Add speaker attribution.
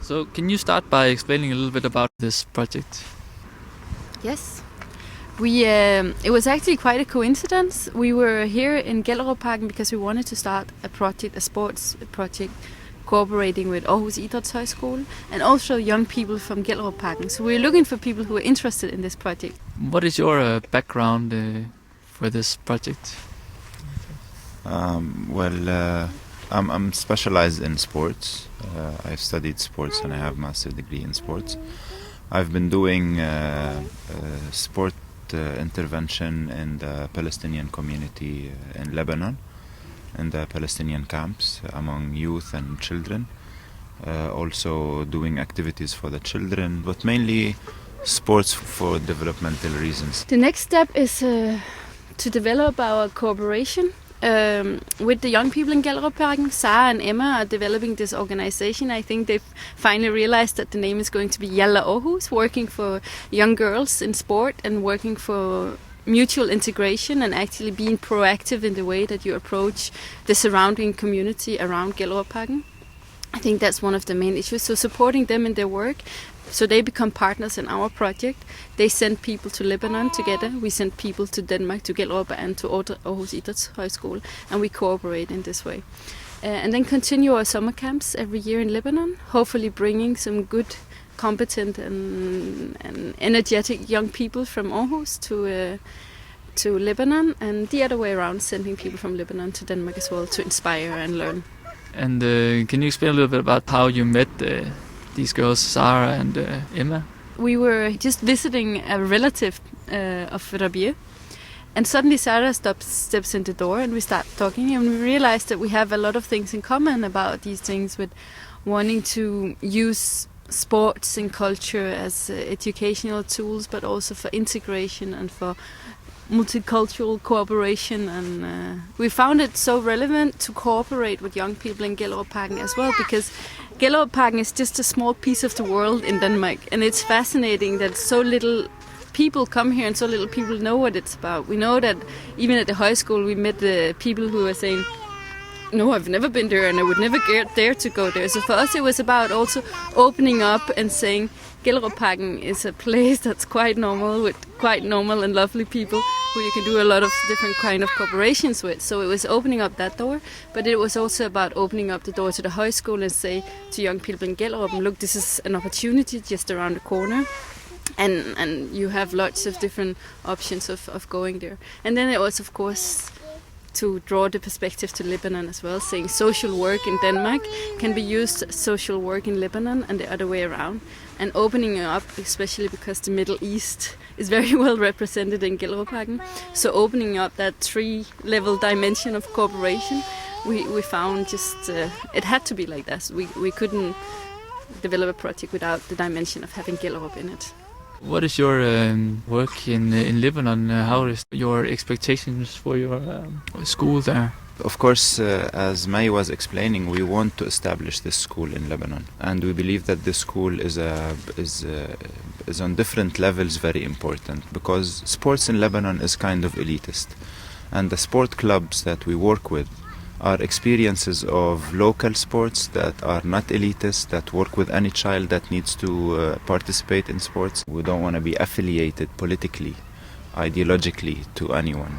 Speaker 1: So can you start by explaining a little bit about this project?
Speaker 2: Yes. It was actually quite a coincidence. We were here in Gellerup Parken because we wanted to start a sports project, cooperating with Aarhus Idrætshøjskole and also young people from Gellerup Parken. So we were looking for people who are interested in this project.
Speaker 1: What is your background for this project?
Speaker 3: I'm specialized in sports. I've studied sports and I have a master's degree in sports. I've been doing sport intervention in the Palestinian community in Lebanon, in the Palestinian camps among youth and children. Also doing activities for the children, but mainly sports for developmental reasons.
Speaker 2: The next step is to develop our cooperation with the young people in Gellerup Parken. Sarah and Emma are developing this organization. I think they've finally realized that the name is going to be Jalla Aarhus, working for young girls in sport and working for mutual integration and actually being proactive in the way that you approach the surrounding community around Gellerup Parken. I think that's one of the main issues. So supporting them in their work, so they become partners in our project. They send people to Lebanon together. We send people to Denmark, to Gellerup and to Aarhus Idrætshøjskole, and we cooperate in this way. And then continue our summer camps every year in Lebanon, hopefully bringing some good, competent and energetic young people from Aarhus to Lebanon, and the other way around, sending people from Lebanon to Denmark as well to inspire and learn. And
Speaker 1: can you explain a little bit about how you met these girls, Sarah and Emma?
Speaker 2: We were just visiting a relative of Rabia, and suddenly Sarah steps in the door and we start talking, and we realized that we have a lot of things in common about these things, with wanting to use sports and culture as educational tools, but also for integration and for multicultural cooperation. And we found it so relevant to cooperate with young people in Gellerup Parken as well, because Gellerup Parken is just a small piece of the world in Denmark, and it's fascinating that so little people come here and so little people know what it's about. We know that even at the high school we met the people who were saying, no, I've never been there and I would never dare to go there. So for us it was about also opening up and saying Gellerup Parken is a place that's quite normal, with quite normal and lovely people who you can do a lot of different kind of cooperations with. So it was opening up that door, but it was also about opening up the door to the high school and say to young people in Gellerup, look, this is an opportunity just around the corner. And you have lots of different options of going there. And then it was, of course, to draw the perspective to Lebanon as well, saying social work in Denmark can be used as social work in Lebanon and the other way around. And opening up, especially because the Middle East is very well represented in Gellerup Parken. So opening up that 3-level dimension of cooperation, we found just, it had to be like that. We couldn't develop a project without the dimension of having Gellerup in it.
Speaker 1: What is your work in Lebanon? How is your expectations for your school there?
Speaker 3: Of course, as May was explaining, we want to establish this school in Lebanon, and we believe that this school is on different levels very important, because sports in Lebanon is kind of elitist, and the sport clubs that we work with are experiences of local sports that are not elitist, that work with any child that needs to participate in sports. We don't want to be affiliated politically, ideologically to anyone.